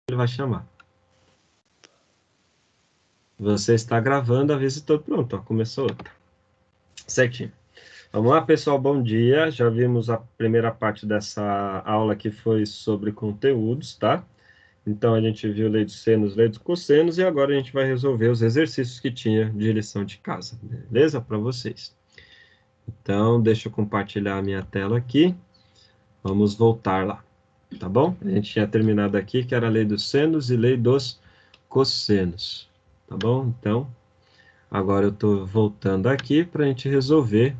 ele vai chamar. Você está gravando, avisa todo. Pronto, ó, começou outra. Certinho. Vamos lá, pessoal, bom dia. Já vimos a primeira parte dessa aula que foi sobre conteúdos, tá? Então, a gente viu lei dos senos, lei dos cossenos, e agora a gente vai resolver os exercícios que tinha de lição de casa, beleza? Para vocês. Então, deixa eu compartilhar a minha tela aqui. Vamos voltar lá, tá bom? A gente tinha terminado aqui, que era a lei dos senos e lei dos cossenos, tá bom? Então, agora eu estou voltando aqui para a gente resolver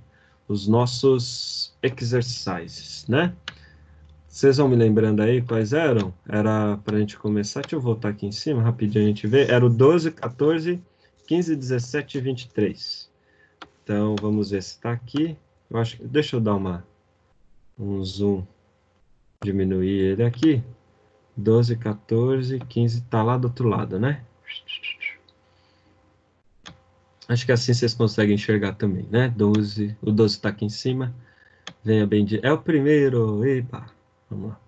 os nossos exercises, né? Vocês vão me lembrando aí quais eram? Era para a gente começar, deixa eu voltar aqui em cima, rapidinho a gente vê. Era o 12, 14, 15, 17 e 23. Então, vamos ver se está aqui. Eu acho que, deixa eu dar um zoom, diminuir ele aqui. 12, 14, 15, tá lá do outro lado, né? Acho que assim vocês conseguem enxergar também, né? 12, o 12 está aqui em cima. Venha bem de... É o primeiro! Epa! Vamos lá.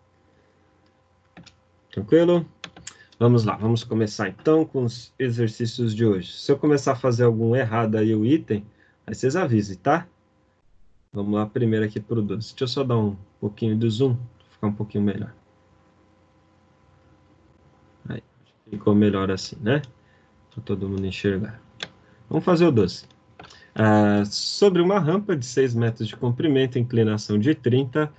Tranquilo? Vamos lá, vamos começar então com os exercícios de hoje. Se eu começar a fazer algum errado aí o item, aí vocês avisem, tá? Vamos lá primeiro aqui para o 12. Deixa eu só dar um pouquinho de zoom, para ficar um pouquinho melhor. Aí, ficou melhor assim, né? Para todo mundo enxergar. Vamos fazer o 12. Sobre uma rampa de 6 metros de comprimento e inclinação de 30,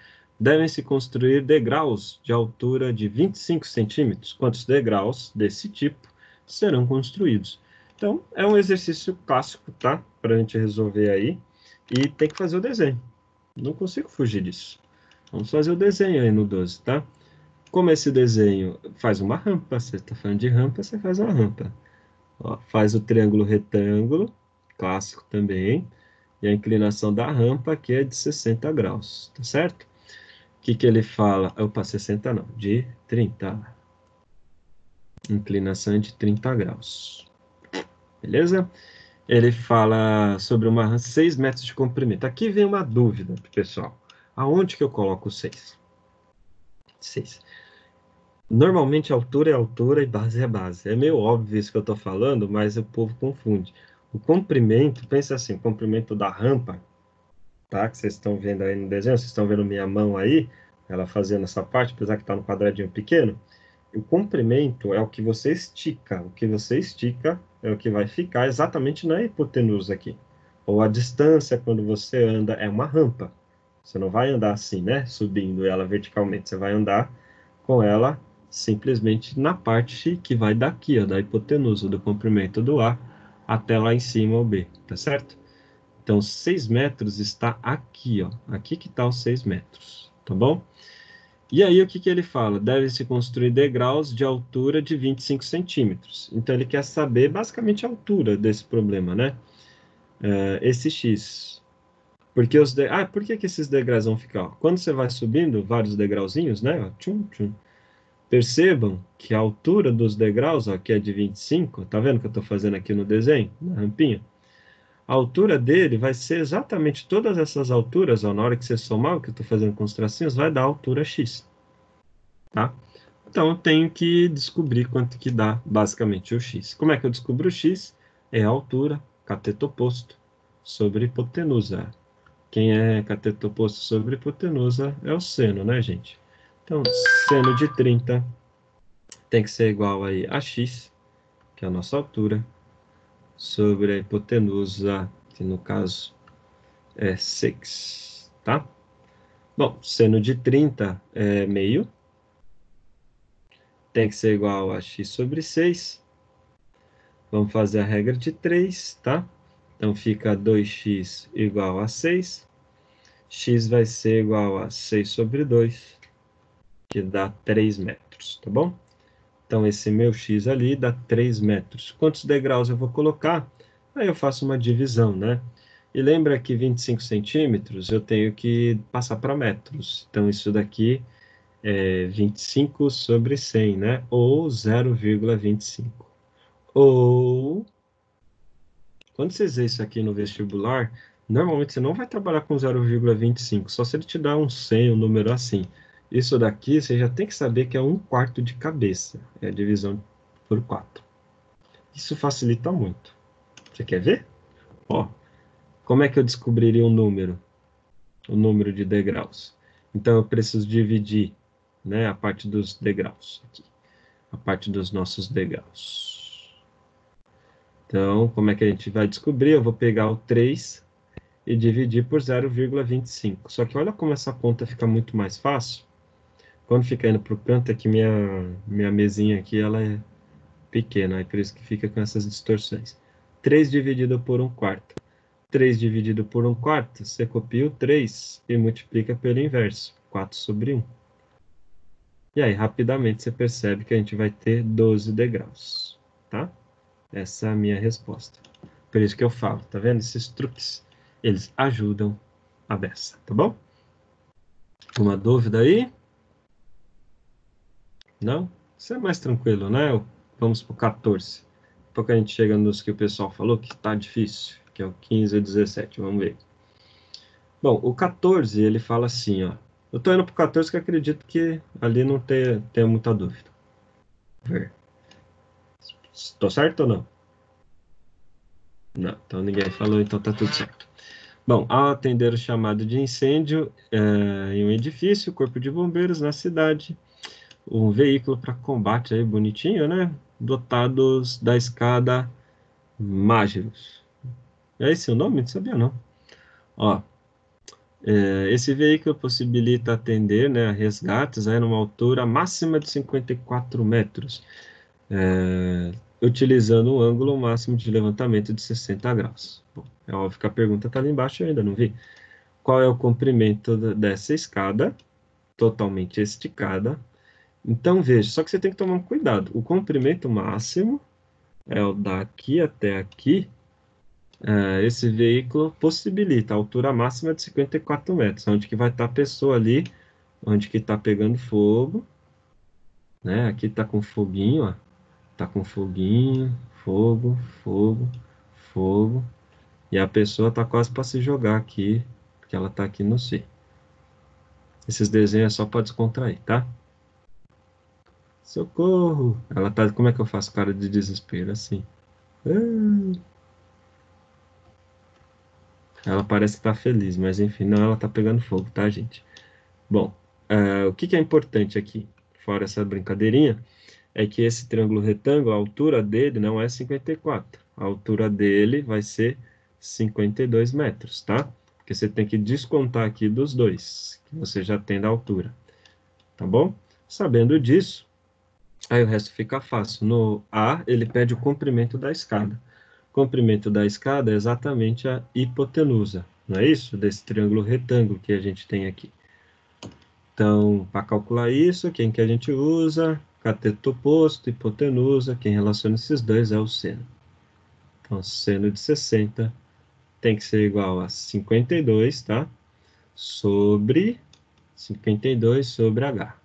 devem-se construir degraus de altura de 25 centímetros. Quantos degraus desse tipo serão construídos? Então, é um exercício clássico, tá? Para a gente resolver aí. E tem que fazer o desenho. Não consigo fugir disso. Vamos fazer o desenho aí no 12, tá? Como esse desenho faz uma rampa, você está falando de rampa, você faz uma rampa. Ó, faz o triângulo retângulo, clássico também. E a inclinação da rampa aqui é de 60 graus, tá certo? O que que ele fala? Opa, 60 não, de 30. Inclinação é de 30 graus. Beleza? Ele fala sobre uma 6 metros de comprimento. Aqui vem uma dúvida, pessoal. Aonde que eu coloco o 6? 6. Normalmente altura é altura e base é base. É meio óbvio isso que eu estou falando, mas o povo confunde. O comprimento, pensa assim, o comprimento da rampa, tá? Que vocês estão vendo aí no desenho, vocês estão vendo minha mão aí, ela fazendo essa parte, apesar que está no quadradinho pequeno. O comprimento é o que você estica. O que você estica é o que vai ficar exatamente na hipotenusa aqui. Ou a distância, quando você anda, é uma rampa. Você não vai andar assim, né? Subindo ela verticalmente. Você vai andar com ela simplesmente na parte que vai daqui, ó, da hipotenusa, do comprimento do A até lá em cima, o B, tá certo? Então, 6 metros está aqui, ó. Aqui que está os 6 metros, tá bom? E aí, o que que ele fala? Deve-se construir degraus de altura de 25 centímetros. Então, ele quer saber, basicamente, a altura desse problema, né? Esse X. Porque por que que esses degraus vão ficar? Ó, quando você vai subindo vários degrauzinhos, né? Ó, tchum, tchum, percebam que a altura dos degraus, ó, que é de 25, tá vendo que eu estou fazendo aqui no desenho, na rampinha? A altura dele vai ser exatamente todas essas alturas, ó, na hora que você somar o que eu estou fazendo com os tracinhos, vai dar a altura x, tá? Então, eu tenho que descobrir quanto que dá, basicamente, o x. Como é que eu descubro o x? É a altura, cateto oposto, sobre hipotenusa. Quem é cateto oposto sobre hipotenusa é o seno, né, gente? Então, seno de 30 tem que ser igual aí a x, que é a nossa altura, sobre a hipotenusa, que no caso é 6, tá? Bom, seno de 30 é meio, tem que ser igual a x sobre 6. Vamos fazer a regra de 3, tá? Então fica 2x igual a 6. X vai ser igual a 6 sobre 2, que dá 3 metros, tá bom? Então esse meu x ali dá 3 metros. Quantos degraus eu vou colocar? Aí eu faço uma divisão, né? E lembra que 25 centímetros eu tenho que passar para metros. Então isso daqui é 25 sobre 100, né? Ou 0,25. Ou, quando você vê isso aqui no vestibular, normalmente você não vai trabalhar com 0,25, só se ele te dá um 100, um número assim. Isso daqui você já tem que saber que é 1/4 de cabeça. É a divisão por 4. Isso facilita muito. Você quer ver? Ó, como é que eu descobriria um número? O número de degraus. Então, eu preciso dividir, né, a parte dos degraus aqui. A parte dos nossos degraus. Então, como é que a gente vai descobrir? Eu vou pegar o 3 e dividir por 0,25. Só que olha como essa conta fica muito mais fácil. Quando fica indo para o canto, é que minha mesinha aqui ela é pequena, é por isso que fica com essas distorções. 3 dividido por 1/4. 3 dividido por 1/4, você copia o 3 e multiplica pelo inverso, 4/1. E aí, rapidamente, você percebe que a gente vai ter 12 degraus, tá? Essa é a minha resposta. Por isso que eu falo, tá vendo? Esses truques, eles ajudam a beça, tá bom? Uma dúvida aí? Não? Isso é mais tranquilo, né? Vamos pro 14. Depois a gente chega nos que o pessoal falou que tá difícil, que é o 15 e 17. Vamos ver. Bom, o 14, ele fala assim, ó. Eu tô indo pro 14 que eu acredito que ali não tenha muita dúvida. Ver. Tô certo ou não? Não, então ninguém falou, então tá tudo certo. Bom, ao atender o chamado de incêndio em um edifício, corpo de bombeiros na cidade, um veículo para combate aí bonitinho, né? Dotados da escada Mágiros. É esse o nome? Não sabia não. Ó, esse veículo possibilita atender, né, a resgates aí numa altura máxima de 54 metros, utilizando um ângulo máximo de levantamento de 60 graus. Bom, é óbvio que a pergunta está ali embaixo, eu ainda não vi. Qual é o comprimento dessa escada? Totalmente esticada. Então, veja, só que você tem que tomar um cuidado. O comprimento máximo é o daqui até aqui. Esse veículo possibilita a altura máxima de 54 metros, onde que vai estar a pessoa ali, onde que está pegando fogo, né? Aqui está com foguinho, ó. Tá com foguinho, fogo, fogo, fogo. E a pessoa tá quase para se jogar aqui, porque ela tá aqui no C. Esses desenhos é só para descontrair, tá? Socorro! Ela tá. Como é que eu faço cara de desespero assim? Ah. Ela parece que tá feliz, mas enfim, não, ela tá pegando fogo, tá, gente? Bom, o que que é importante aqui, fora essa brincadeirinha, é que esse triângulo retângulo, a altura dele não é 54. A altura dele vai ser 52 metros, tá? Porque você tem que descontar aqui dos dois, que você já tem da altura, tá bom? Sabendo disso, aí o resto fica fácil. No A, ele pede o comprimento da escada. O comprimento da escada é exatamente a hipotenusa, não é isso? Desse triângulo retângulo que a gente tem aqui. Então, para calcular isso, quem que a gente usa? Cateto oposto, hipotenusa, quem relaciona esses dois é o seno. Então, seno de 60 tem que ser igual a 52, tá? Sobre 52 sobre H.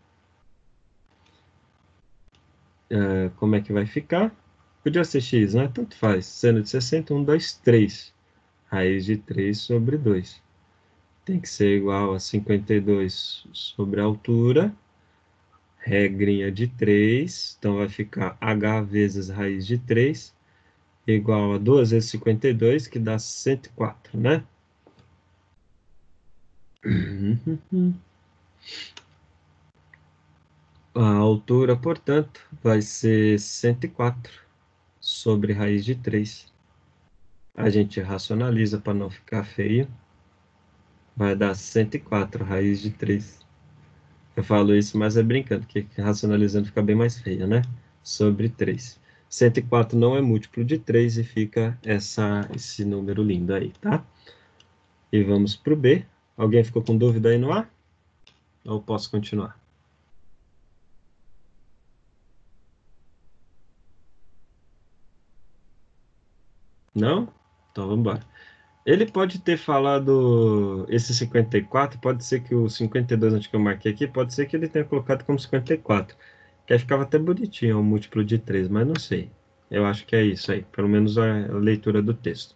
Como é que vai ficar? Podia ser x, né? Tanto faz. Seno de 60, 1, 2, 3. Raiz de 3 sobre 2. Tem que ser igual a 52 sobre a altura. Regrinha de 3. Então, vai ficar h vezes raiz de 3 igual a 2 vezes 52, que dá 104, né? A altura, portanto, vai ser 104 sobre raiz de 3. A gente racionaliza para não ficar feio. Vai dar 104 raiz de 3. Eu falo isso, mas é brincando, que racionalizando fica bem mais feio, né? Sobre 3. 104 não é múltiplo de 3 e fica esse número lindo aí, tá? E vamos para o B. Alguém ficou com dúvida aí no A? Ou posso continuar? Não? Então vamos embora. Ele pode ter falado esse 54, pode ser que o 52 onde que eu marquei aqui, pode ser que ele tenha colocado como 54, que aí ficava até bonitinho, um múltiplo de 3, mas não sei. Eu acho que é isso aí, pelo menos a leitura do texto.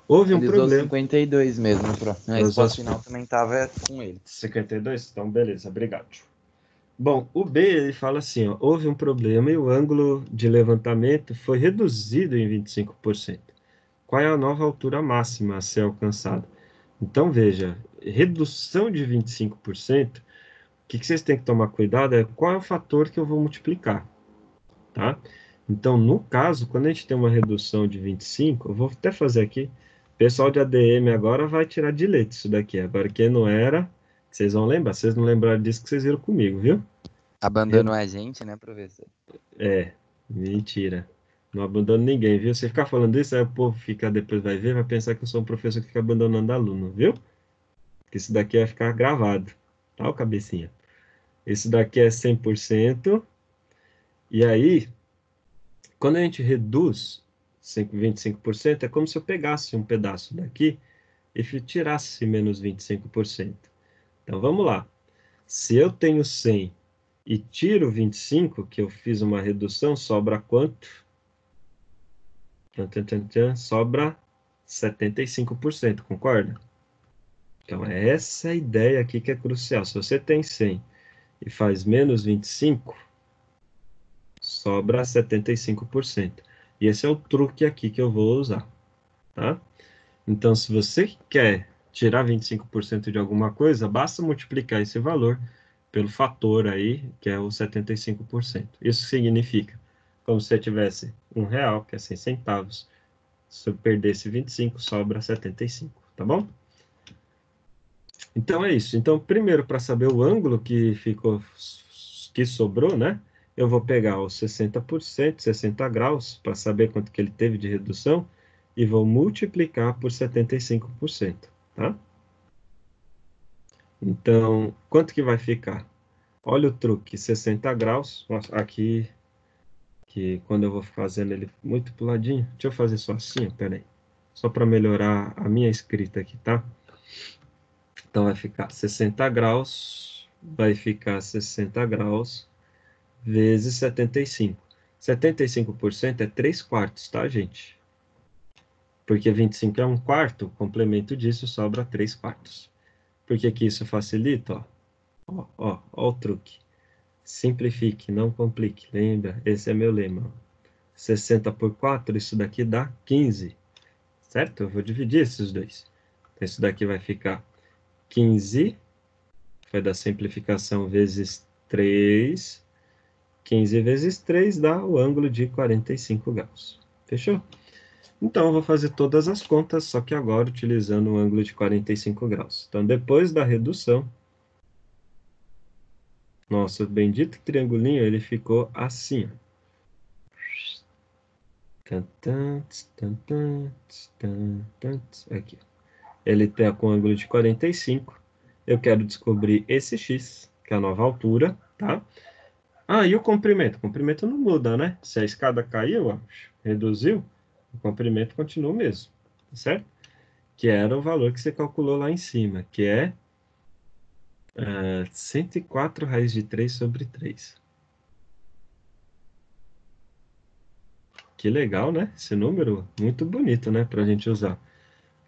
Houve um Ele usou problema. 52 mesmo, Pro. A Usou resposta final também tava com ele. 52? Então, beleza, obrigado. Bom, o B, ele fala assim, ó, houve um problema e o ângulo de levantamento foi reduzido em 25%. Qual é a nova altura máxima a ser alcançada? Então, veja, redução de 25%, o que vocês têm que tomar cuidado é qual é o fator que eu vou multiplicar, tá? Então, no caso, quando a gente tem uma redução de 25, eu vou até fazer aqui, o pessoal de ADM agora vai tirar de leite isso daqui. Agora, quem não era, vocês vão lembrar. Vocês não lembraram disso que vocês viram comigo, viu? Abandonou a gente, né, professor? É, mentira. Não abandono ninguém, viu? Você ficar falando isso, aí o povo fica, depois vai ver, vai pensar que eu sou um professor que fica abandonando aluno, viu? Que isso daqui vai ficar gravado, tá, ô cabecinha? Isso daqui é 100%. E aí, quando a gente reduz 25%, é como se eu pegasse um pedaço daqui e tirasse menos 25%. Então, vamos lá. Se eu tenho 100 e tiro 25, que eu fiz uma redução, sobra quanto? Tchan, tchan, tchan, tchan, sobra 75%, concorda? Então, é essa a ideia aqui que é crucial. Se você tem 100 e faz menos 25, sobra 75%. E esse é o truque aqui que eu vou usar, tá? Então, se você quer tirar 25% de alguma coisa, basta multiplicar esse valor pelo fator aí, que é o 75%. Isso significa, como se você tivesse R$ 1, que é 100 centavos, se eu perdesse 25, sobra 75, tá bom? Então é isso. Então, primeiro, para saber o ângulo que ficou, que sobrou, né? Eu vou pegar os 60%, 60 graus, para saber quanto que ele teve de redução, e vou multiplicar por 75%, tá? Então, quanto que vai ficar? Olha o truque, 60 graus, nossa, aqui, que quando eu vou fazendo ele muito pro ladinho, deixa eu fazer só assim, peraí, só para melhorar a minha escrita aqui, tá? Então vai ficar 60 graus, vai ficar 60 graus vezes 75. 75% é 3 quartos, tá, gente? Porque 25 é um quarto, complemento disso sobra 3 quartos. Por que que isso facilita? Ó o truque. Simplifique, não complique. Lembra? Esse é meu lema. 60 por 4, isso daqui dá 15. Certo? Eu vou dividir esses dois. Então, isso daqui vai ficar 15, vai dar simplificação vezes 3. 15 vezes 3 dá o ângulo de 45 graus. Fechou? Então, eu vou fazer todas as contas, só que agora utilizando o ângulo de 45 graus. Então, depois da redução, nosso bendito triangulinho, ele ficou assim, ó. Aqui. Ele está com ângulo de 45. Eu quero descobrir esse x, que é a nova altura, tá? Ah, e o comprimento? O comprimento não muda, né? Se a escada caiu, ó, reduziu, o comprimento continua o mesmo, tá certo? Que era o valor que você calculou lá em cima, que é 104 raiz de 3 sobre 3. Que legal, né? Esse número muito bonito, né? Para a gente usar.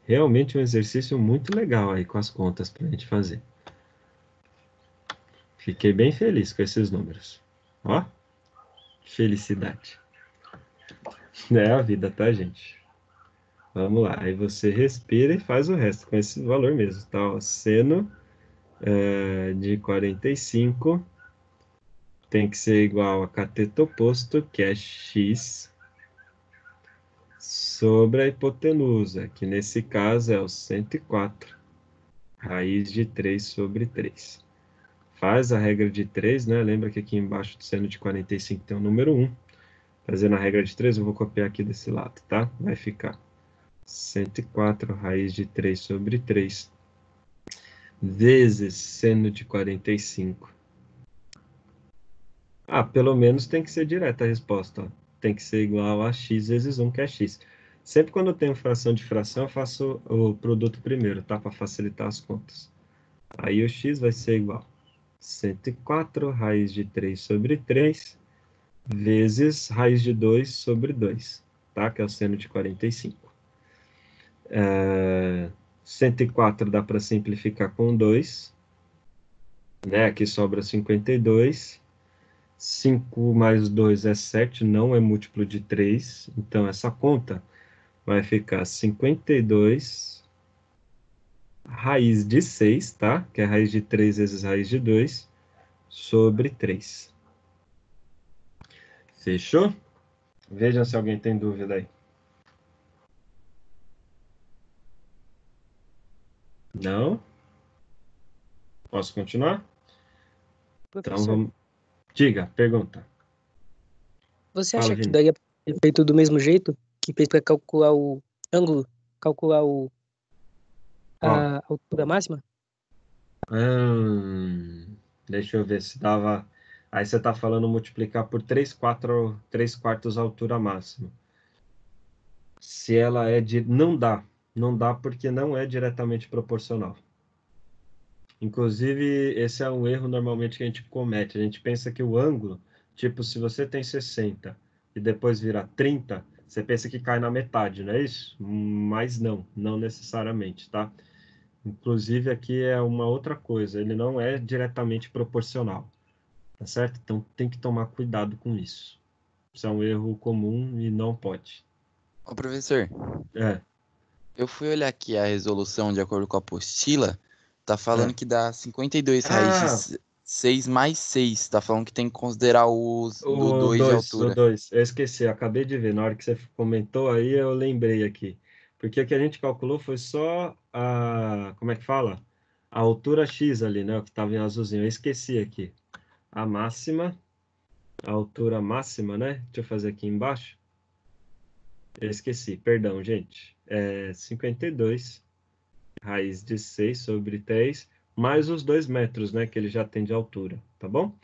Realmente um exercício muito legal aí com as contas para a gente fazer. Fiquei bem feliz com esses números. Ó, felicidade. É a vida, tá, gente? Vamos lá. Aí você respira e faz o resto com esse valor mesmo, tá? Ó, seno de 45 tem que ser igual a cateto oposto, que é x, sobre a hipotenusa, que nesse caso é o 104 raiz de 3 sobre 3. Faz a regra de 3, né? Lembra que aqui embaixo do seno de 45 tem o número 1. Fazendo a regra de 3, eu vou copiar aqui desse lado, tá? Vai ficar 104 raiz de 3 sobre 3 vezes seno de 45. Ah, pelo menos tem que ser direta a resposta, ó. Tem que ser igual a x vezes 1, que é x. Sempre quando eu tenho fração de fração, eu faço o produto primeiro, tá? Para facilitar as contas. Aí o x vai ser igual a 104 raiz de 3 sobre 3 vezes raiz de 2 sobre 2, tá? Que é o seno de 45. 104 dá para simplificar com 2. né? Aqui sobra 52. 5 mais 2 é 7, não é múltiplo de 3. Então, essa conta vai ficar 52 raiz de 6, tá? Que é raiz de 3 vezes raiz de 2, sobre 3. Fechou? Vejam se alguém tem dúvida aí. Não? Posso continuar? Então, Professor, vamos... Diga, pergunta. você Fala, acha que Vini. daria para ter feito do mesmo jeito que fez para calcular o ângulo, calcular Ó, a altura máxima? deixa eu ver se dava... Aí você está falando multiplicar por 3 quartos a altura máxima. Se ela é de... Não dá. Não dá porque não é diretamente proporcional. Inclusive, esse é um erro normalmente que a gente comete. A gente pensa que o ângulo, tipo, se você tem 60 e depois vira 30, você pensa que cai na metade, não é isso? Mas não, não necessariamente, tá? Inclusive, aqui é uma outra coisa, ele não é diretamente proporcional, tá certo? Então, tem que tomar cuidado com isso. Isso é um erro comum e não pode. Ô, professor, É, eu fui olhar aqui a resolução de acordo com a apostila, tá falando é. que dá 52 raiz de Ah, 6 mais 6. Tá falando que tem que considerar os do o 2 de 2, o altura. 2, eu esqueci, eu acabei de ver, na hora que você comentou aí, eu lembrei aqui. Porque o que a gente calculou foi só a, como é que fala? A altura X ali, né? O que estava em azulzinho, eu esqueci aqui. A máxima, a altura máxima, né? Deixa eu fazer aqui embaixo. Eu esqueci, perdão, gente. É 52 raiz de 6 sobre 3, mais os 2 metros, né? Que ele já tem de altura, tá bom?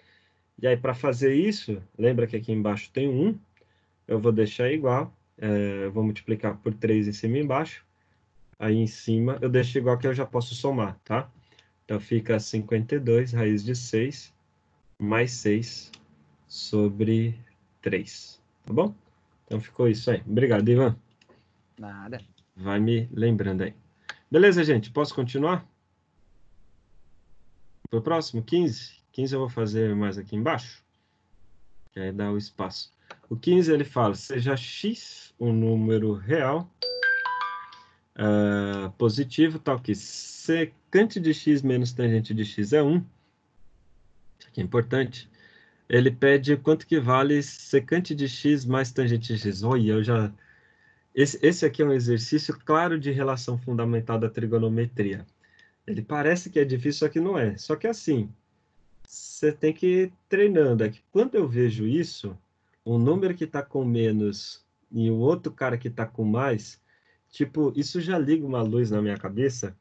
E aí, para fazer isso, lembra que aqui embaixo tem um 1, eu vou deixar igual, eu vou multiplicar por 3 em cima e embaixo, aí em cima eu deixo igual que eu já posso somar, tá? Então fica 52 raiz de 6 mais 6 sobre 3, tá bom? Então ficou isso aí. Obrigado, Ivan. Nada. Vai me lembrando aí. Beleza, gente? Posso continuar? Pro próximo, 15. 15 eu vou fazer mais aqui embaixo, que aí dá o espaço. O 15 ele fala, seja x um número real positivo, tal que secante de x menos tangente de x é 1, isso aqui é importante. Ele pede quanto que vale secante de x mais tangente de x. Olha, eu já... Esse aqui é um exercício claro de relação fundamental da trigonometria. Ele parece que é difícil, só que não é. Só que assim, você tem que ir treinando. É que quando eu vejo isso, um número que está com menos e o outro cara que está com mais, tipo, isso já liga uma luz na minha cabeça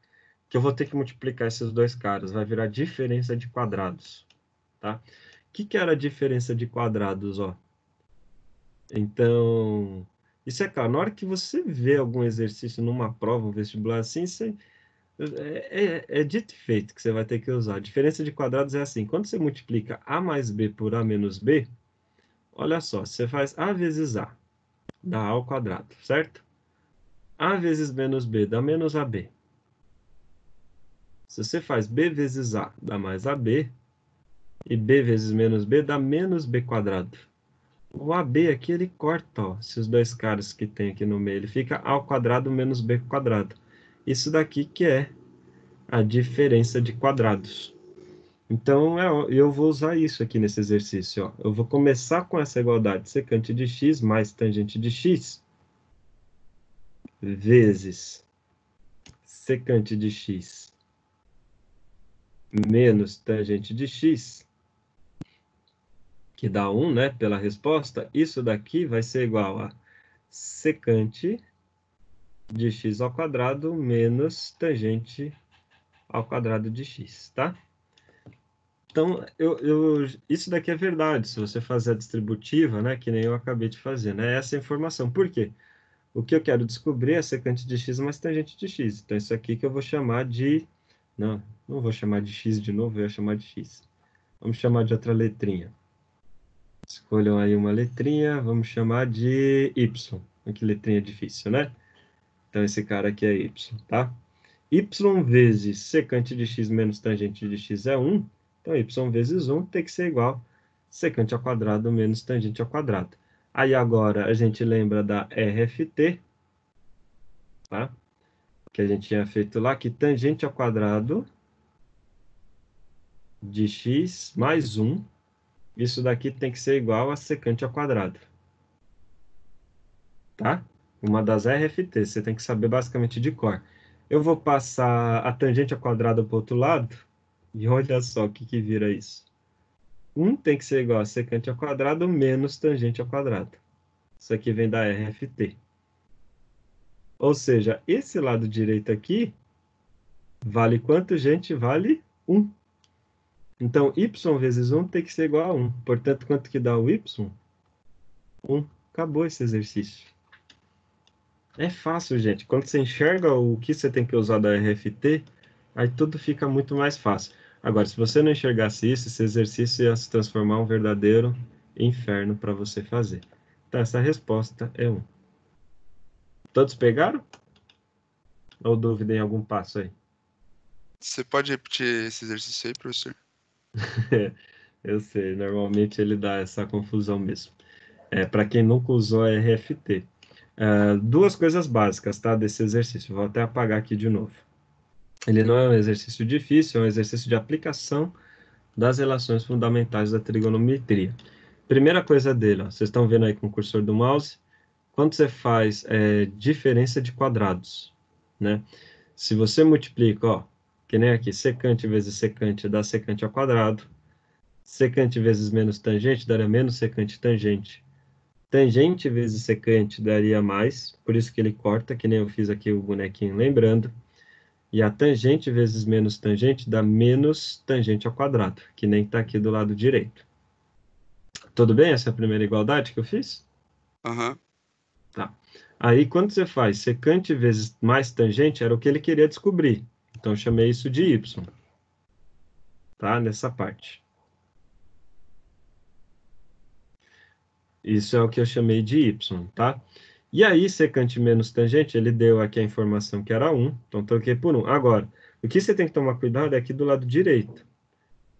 que eu vou ter que multiplicar esses dois caras. Vai virar diferença de quadrados, tá? O que era a diferença de quadrados, ó? Então, isso é claro. Na hora que você vê algum exercício numa prova, um vestibular assim, é dito e feito que você vai ter que usar. A diferença de quadrados é assim. Quando você multiplica A mais B por A menos B, olha só, você faz A vezes A, dá A ao quadrado, certo? A vezes menos B dá menos AB. Se você faz B vezes A, dá mais AB, e B vezes menos B dá menos B quadrado. O AB aqui, ele corta, ó, esses dois caras que tem aqui no meio. Ele fica A ao quadrado menos B quadrado. Isso daqui que é a diferença de quadrados. Então, eu vou usar isso aqui nesse exercício. Ó. Eu vou começar com essa igualdade secante de x mais tangente de x vezes secante de x menos tangente de x, que dá 1, né, pela resposta. Isso daqui vai ser igual a secante de x ao quadrado menos tangente ao quadrado de x, tá? Então, isso daqui é verdade, se você fazer a distributiva, né, que nem eu acabei de fazer, né, essa é a informação. Por quê? O que eu quero descobrir é secante de x mais tangente de x. Então, isso aqui que eu vou chamar de... Não, não vou chamar de x de novo, eu vou chamar de x. Vamos chamar de outra letrinha. Escolham aí uma letrinha, vamos chamar de y. Que letrinha difícil, né? Então, esse cara aqui é y, tá? Y vezes secante de x menos tangente de x é 1. Então, y vezes 1 tem que ser igual a secante ao quadrado menos tangente ao quadrado. Aí agora a gente lembra da RFT, tá? Que a gente tinha feito lá, que tangente ao quadrado de x mais 1, isso daqui tem que ser igual a secante ao quadrado. Tá? Uma das RFTs, você tem que saber basicamente de cor. Eu vou passar a tangente ao quadrado para o outro lado, e olha só o que vira isso. 1 tem que ser igual a secante ao quadrado menos tangente ao quadrado. Isso aqui vem da RFT. Ou seja, esse lado direito aqui vale quanto, gente? Vale 1. Então, y vezes 1 tem que ser igual a 1. Portanto, quanto que dá o y? 1. Acabou esse exercício. É fácil, gente. Quando você enxerga o que você tem que usar da RFT, aí tudo fica muito mais fácil. Agora, se você não enxergasse isso, esse exercício ia se transformar em um verdadeiro inferno para você fazer. Então, essa resposta é 1. Todos pegaram? Ou dúvida em algum passo aí? Você pode repetir esse exercício aí, professor? Eu sei, normalmente ele dá essa confusão mesmo. Para quem nunca usou a RFT. Duas coisas básicas, tá, desse exercício. Vou até apagar aqui de novo. Ele não é um exercício difícil, é um exercício de aplicação das relações fundamentais da trigonometria. Primeira coisa dele, ó, vocês estão vendo aí com o cursor do mouse, quando você faz diferença de quadrados, né? Se você multiplica, ó, que nem aqui, secante vezes secante dá secante ao quadrado, secante vezes menos tangente daria menos secante tangente, tangente vezes secante daria mais, por isso que ele corta, que nem eu fiz aqui o bonequinho lembrando, e a tangente vezes menos tangente dá menos tangente ao quadrado, que nem está aqui do lado direito. Tudo bem essa é a primeira igualdade que eu fiz? Aham. Tá. Aí, quando você faz secante vezes mais tangente, era o que ele queria descobrir. Então, eu chamei isso de y. Tá? Nessa parte. Isso é o que eu chamei de y, tá? E aí, secante menos tangente, ele deu aqui a informação que era 1. Então, troquei por 1. Agora, o que você tem que tomar cuidado é aqui do lado direito.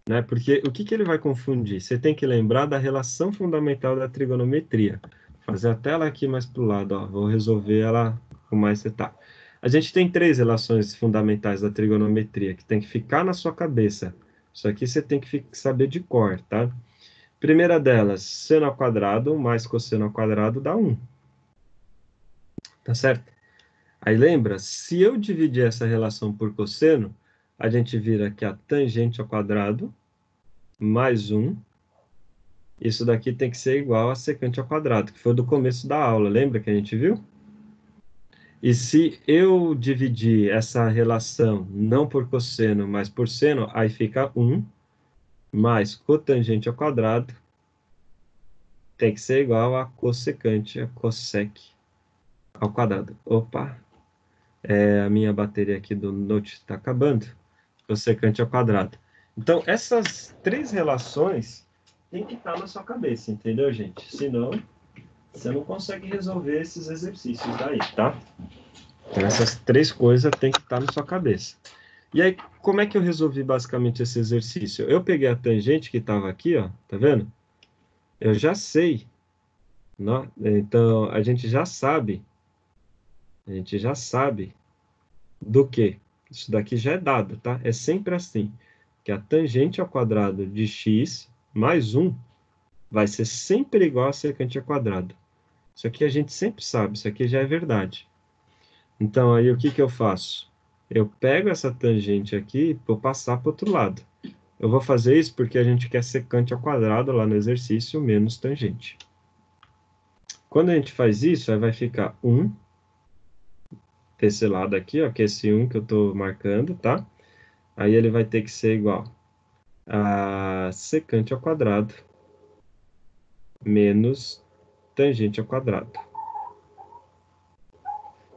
Né? Porque o que ele vai confundir? Você tem que lembrar da relação fundamental da trigonometria. Vou fazer a tela aqui mais para o lado, ó. Vou resolver ela com mais detalhe. A gente tem 3 relações fundamentais da trigonometria que tem que ficar na sua cabeça. Isso aqui você tem que saber de cor, tá? Primeira delas, seno ao quadrado mais cosseno ao quadrado dá 1. Tá certo? Aí lembra, se eu dividir essa relação por cosseno, a gente vira aqui a tangente ao quadrado mais 1. Isso daqui tem que ser igual a secante ao quadrado, que foi do começo da aula, lembra que a gente viu? E se eu dividir essa relação não por cosseno, mas por seno, aí fica 1 mais cotangente ao quadrado tem que ser igual a cossecante, a cossec ao quadrado. Opa, a minha bateria aqui do Note está acabando. Cossecante ao quadrado. Então, essas 3 relações tem que estar na sua cabeça, entendeu, gente? Senão, você não consegue resolver esses exercícios daí, tá? Então, essas 3 coisas tem que estar na sua cabeça. E aí, como é que eu resolvi basicamente esse exercício? Eu peguei a tangente que estava aqui, ó, tá vendo? Eu já sei, não? Então, a gente já sabe do que? Isso daqui já é dado, tá? É sempre assim, que a tangente ao quadrado de x mais 1 vai ser sempre igual a secante ao quadrado. Isso aqui a gente sempre sabe, isso aqui já é verdade. Então, aí o que eu faço? Eu pego essa tangente aqui e vou passar para o outro lado. Eu vou fazer isso porque a gente quer secante ao quadrado lá no exercício menos tangente. Quando a gente faz isso, aí vai ficar 1 desse lado aqui, ó, que é esse 1 que eu estou marcando, tá? Aí ele vai ter que ser igual a secante ao quadrado menos tangente ao quadrado.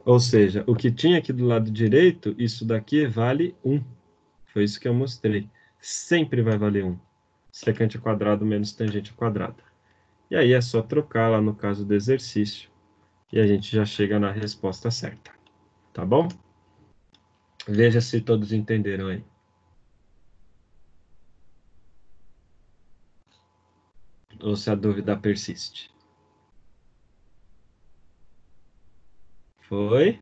Ou seja, o que tinha aqui do lado direito, isso daqui vale 1. Foi isso que eu mostrei. Sempre vai valer 1. Secante ao quadrado menos tangente ao quadrado. E aí é só trocar lá no caso do exercício. E a gente já chega na resposta certa. Tá bom? Veja se todos entenderam aí. Ou se a dúvida persiste? Foi?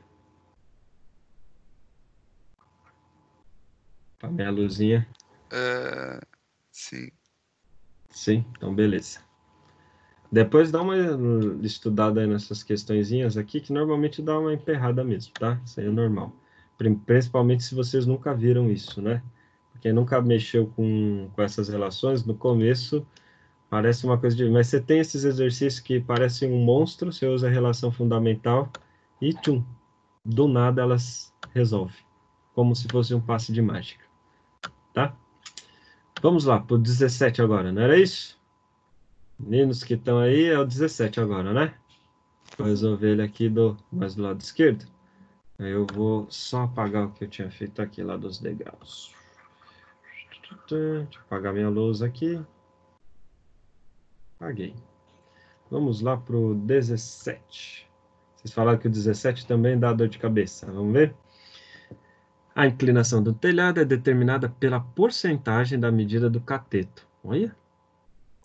Tá minha luzinha? Sim. Sim, então beleza. Depois dá uma estudada aí nessas questõezinhas aqui, que normalmente dá uma emperrada mesmo, tá? Isso aí é normal. Principalmente se vocês nunca viram isso, né? Quem nunca mexeu com essas relações, no começo parece uma coisa de... Mas você tem esses exercícios que parecem um monstro, você usa a relação fundamental e tchum, do nada elas resolvem. Como se fosse um passe de mágica, tá? Vamos lá, pro 17 agora, não era isso? Meninos que estão aí, é o 17 agora, né? Vou resolver ele aqui mais do lado esquerdo. Aí eu vou só apagar o que eu tinha feito aqui lá dos degraus. Deixa eu apagar minha lousa aqui. Apaguei. Vamos lá pro 17. Vocês falaram que o 17 também dá dor de cabeça. Vamos ver? A inclinação do telhado é determinada pela porcentagem da medida do cateto. Olha,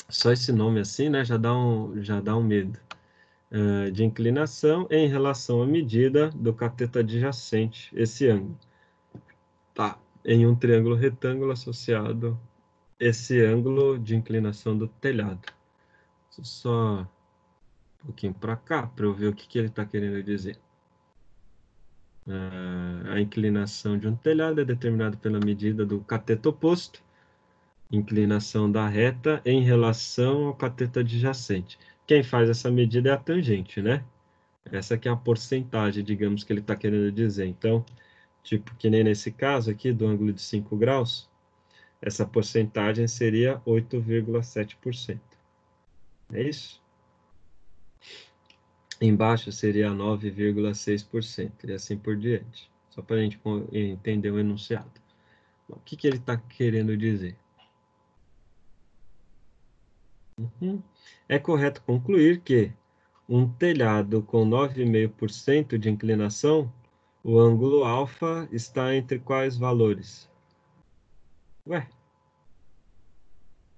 só esse nome assim, né? Já dá um medo. De inclinação em relação à medida do cateto adjacente, esse ângulo. Tá, em um triângulo retângulo associado esse ângulo de inclinação do telhado. Só um pouquinho para cá, para eu ver o que ele está querendo dizer. A inclinação de um telhado é determinada pela medida do cateto oposto, inclinação da reta em relação ao cateto adjacente. Quem faz essa medida é a tangente, né? Essa aqui é a porcentagem, digamos, que ele está querendo dizer. Então, tipo, que nem nesse caso aqui, do ângulo de 5 graus, essa porcentagem seria 8,7%. É isso? Embaixo seria 9,6%, e assim por diante. Só para a gente entender o enunciado. O que ele está querendo dizer? É correto concluir que um telhado com 9,5% de inclinação, o ângulo alfa está entre quais valores? Ué,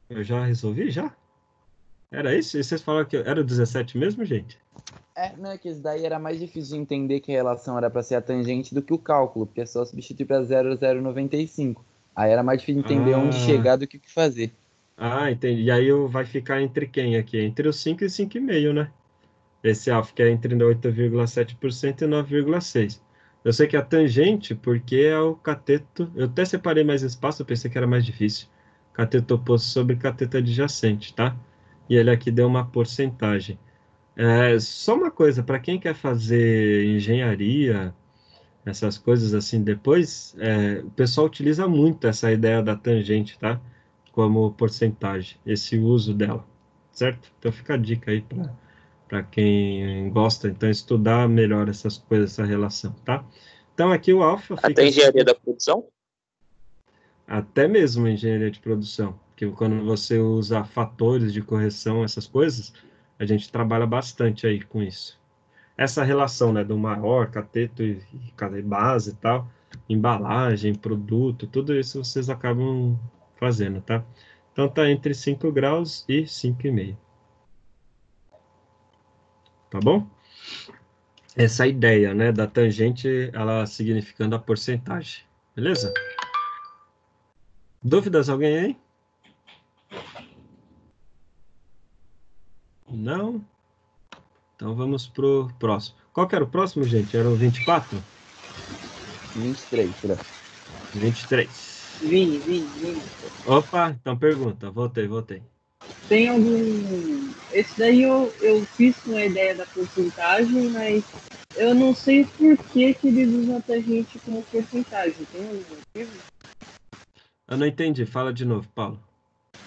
eu já resolvi, já? Era isso? E vocês falaram que era o 17 mesmo, gente? Não, é que isso daí era mais difícil de entender que a relação era para ser a tangente do que o cálculo, porque é só substituir para 0,095. Aí era mais difícil entender onde chegar do que o que fazer. Entendi. E aí vai ficar entre quem aqui? Entre os 5 e 5,5, né? Esse alfa que é entre 8,7% e 9,6%. Eu sei que é a tangente, porque é o cateto... Eu até separei mais espaço, eu pensei que era mais difícil. Cateto oposto sobre cateto adjacente, tá? E ele aqui deu uma porcentagem. Só uma coisa, para quem quer fazer engenharia, essas coisas assim depois, o pessoal utiliza muito essa ideia da tangente, tá? Como porcentagem, esse uso dela, certo? Então fica a dica aí para quem gosta, então, estudar melhor essas coisas, essa relação, tá? Então aqui o alfa fica... Até engenharia da produção? Até mesmo engenharia de produção, que quando você usa fatores de correção, essas coisas, a gente trabalha bastante aí com isso. Essa relação, né, do maior, cateto e base e tal, embalagem, produto, tudo isso vocês acabam fazendo, tá? Então tá entre 5 graus e 5,5. Tá bom? Essa ideia, né, da tangente, ela significando a porcentagem. Beleza? Dúvidas alguém aí? Não? Então vamos pro próximo. Qual que era o próximo, gente? Era o 24? 23, por aí. 23. Vini. Opa, então pergunta. Voltei. Tem algum. Esse daí eu fiz com a ideia da porcentagem, mas eu não sei por que eles usam a tangente como porcentagem. Tem algum motivo? Eu não entendi. Fala de novo, Paulo.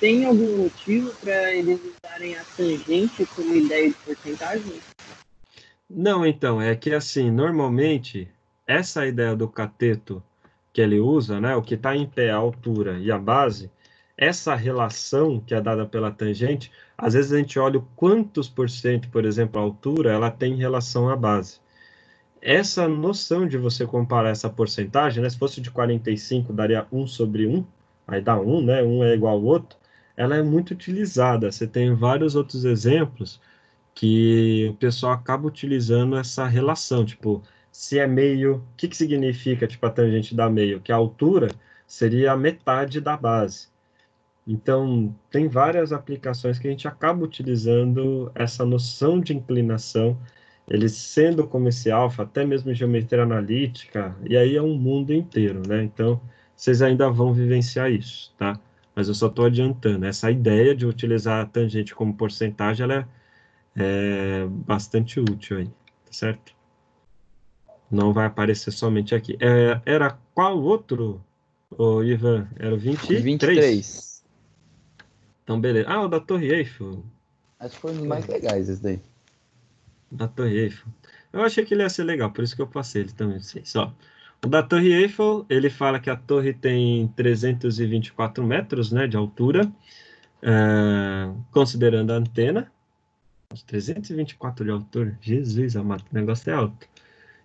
Tem algum motivo para eles usarem a tangente como ideia de porcentagem? Não, então, é que assim, normalmente, essa ideia do cateto que ele usa, né, o que está em pé, a altura e a base, essa relação que é dada pela tangente, às vezes a gente olha o quantos por cento, por exemplo, a altura, ela tem em relação à base. Essa noção de você comparar essa porcentagem, né, se fosse de 45, daria 1 sobre 1, aí dá 1, né, um é igual ao outro. ela é muito utilizada. Você tem vários outros exemplos que o pessoal acaba utilizando essa relação, tipo, se é meio, o que que significa, tipo, a tangente da meio? Que a altura seria a metade da base. Então, tem várias aplicações que a gente acaba utilizando essa noção de inclinação, ele sendo como esse alfa, até mesmo em geometria analítica, e aí é um mundo inteiro, né? Então, vocês ainda vão vivenciar isso, tá? Mas eu só estou adiantando. Essa ideia de utilizar a tangente como porcentagem, ela é bastante útil aí, tá certo? Não vai aparecer somente aqui. Era qual outro, ô, Ivan? Era o 23? 23. Então, beleza. Ah, o da Torre Eiffel. Acho que foi um dos mais legais esse daí. Da Torre Eiffel. Eu achei que ele ia ser legal, por isso que eu passei ele também. Só. O da Torre Eiffel, ele fala que a torre tem 324 metros, né, de altura, considerando a antena. 324 de altura. Jesus amado, o negócio é alto.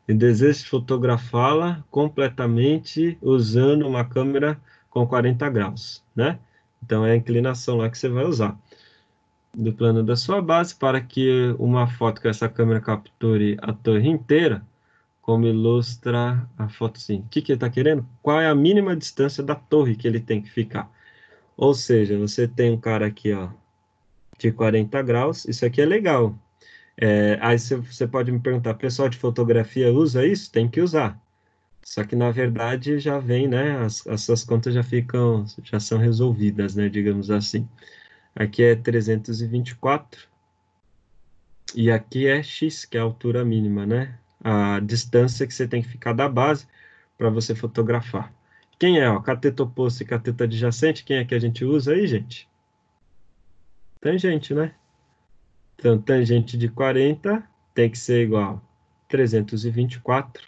E deseja fotografá-la completamente usando uma câmera com 40 graus, né? Então é a inclinação lá que você vai usar do plano da sua base para que uma foto com essa câmera capture a torre inteira, como ilustra a foto sim. O que que ele está querendo? Qual é a mínima distância da torre que ele tem que ficar? Ou seja, você tem um cara aqui, ó, de 40 graus. Isso aqui é legal. Aí você pode me perguntar, pessoal de fotografia usa isso? Tem que usar. Só que na verdade já vem, né? As suas contas já são resolvidas, né? Digamos assim. Aqui é 324 e aqui é x, que é a altura mínima, né? A distância que você tem que ficar da base para você fotografar. Quem é, ó? Cateto oposto e cateto adjacente, quem é que a gente usa aí, gente? Tangente, né? Então, tangente de 40 tem que ser igual a 324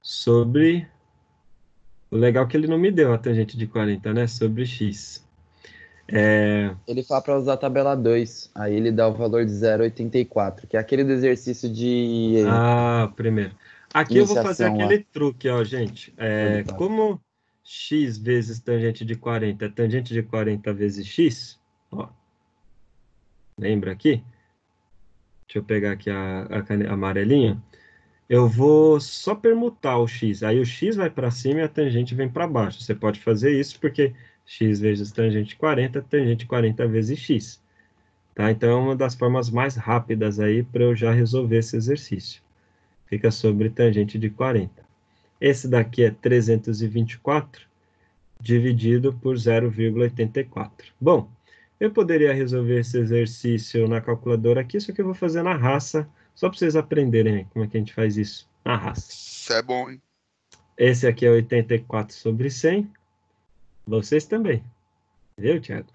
sobre... O legal é que ele não me deu a tangente de 40, né? Sobre x. Ele fala para usar a tabela 2, aí ele dá o valor de 0,84, que é aquele do exercício de Primeiro. Aqui eu vou fazer iniciação lá. aquele truque, ó, gente. Como x vezes tangente de 40 é tangente de 40 vezes x, ó, lembra aqui? Deixa eu pegar aqui a amarelinha. Eu vou só permutar o x. Aí o x vai para cima e a tangente vem para baixo. Você pode fazer isso porque x vezes tangente 40 vezes x. Tá? Então é uma das formas mais rápidas aí para eu já resolver esse exercício. Fica sobre tangente de 40. Esse daqui é 324 dividido por 0,84. Bom, eu poderia resolver esse exercício na calculadora aqui, só que eu vou fazer na raça, só para vocês aprenderem como é que a gente faz isso na raça. Isso é bom, hein? Esse aqui é 84 sobre 100. Vocês também. Viu, Thiago?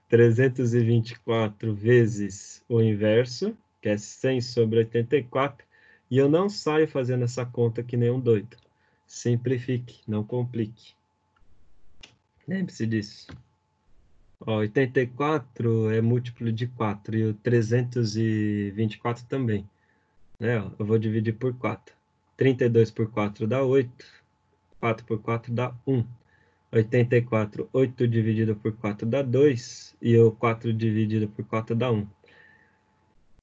324 vezes o inverso, que é 100 sobre 84. E eu não saio fazendo essa conta que nem um doido. Simplifique, não complique. Lembre-se disso. Ó, 84 é múltiplo de 4 e o 324 também. Né? Ó, eu vou dividir por 4. 32 por 4 dá 8. 4 por 4 dá 1. 84, 8 dividido por 4 dá 2. E o 4 dividido por 4 dá 1.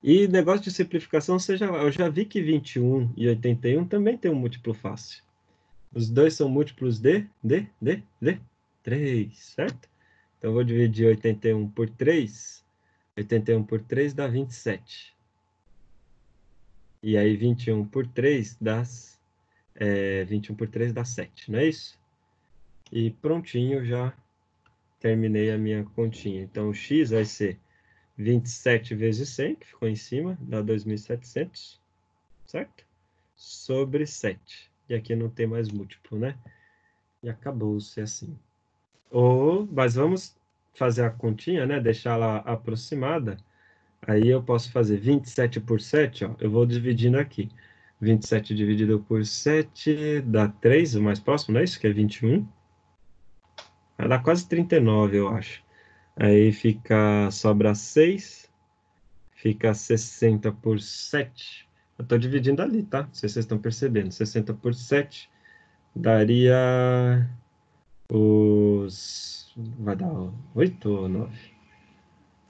E negócio de simplificação, eu já vi que 21 e 81 também tem um múltiplo fácil. Os dois são múltiplos de 3, certo? Então, eu vou dividir 81 por 3. 81 por 3 dá 27. E aí, 21 por 3 dá 7, não é isso? E prontinho, já terminei a minha continha. Então, o x vai ser 27 vezes 100, que ficou em cima, dá 2.700, certo? Sobre 7. E aqui não tem mais múltiplo, né? E acabou-se assim. Mas vamos fazer a continha, né? Deixar ela aproximada. Aí eu posso fazer 27 por 7, ó. Eu vou dividindo aqui. 27 dividido por 7 dá 3, o mais próximo, não é isso? Que é 21. Vai dar quase 39, eu acho. Aí sobra 6. Fica 60 por 7. Eu estou dividindo ali, tá? Não sei se vocês estão percebendo. 60 por 7 daria Vai dar 8 ou 9?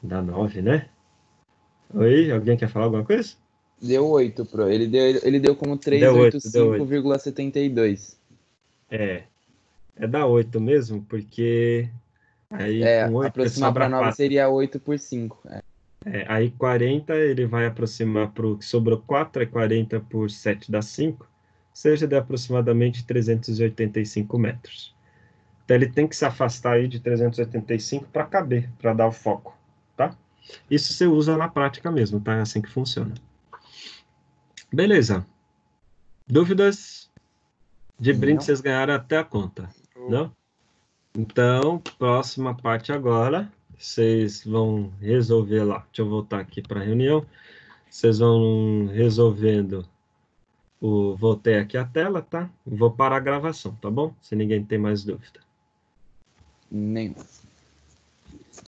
Dá 9, né? Oi, alguém quer falar alguma coisa? Deu 8 pro. Ele deu como Deu 8, deu 8. 385,72. É da 8 mesmo, porque aí com 8 Aproximar para sobra 9 4. seria 8 por 5. Aí 40 ele vai aproximar para o que sobrou 4, é 40 por 7 dá 5, ou seja, dá aproximadamente 385 metros. Então ele tem que se afastar aí de 385 para caber, para dar o foco, tá? Isso você usa na prática mesmo, tá? É assim que funciona. Beleza. Dúvidas? De brinde Não. vocês ganharam até a conta, não? Então, próxima parte agora, vocês vão resolver lá. Deixa eu voltar aqui para a reunião. Vocês vão resolvendo voltei aqui a tela, tá? Vou parar a gravação, tá bom? Se ninguém tem mais dúvida. Nenhum.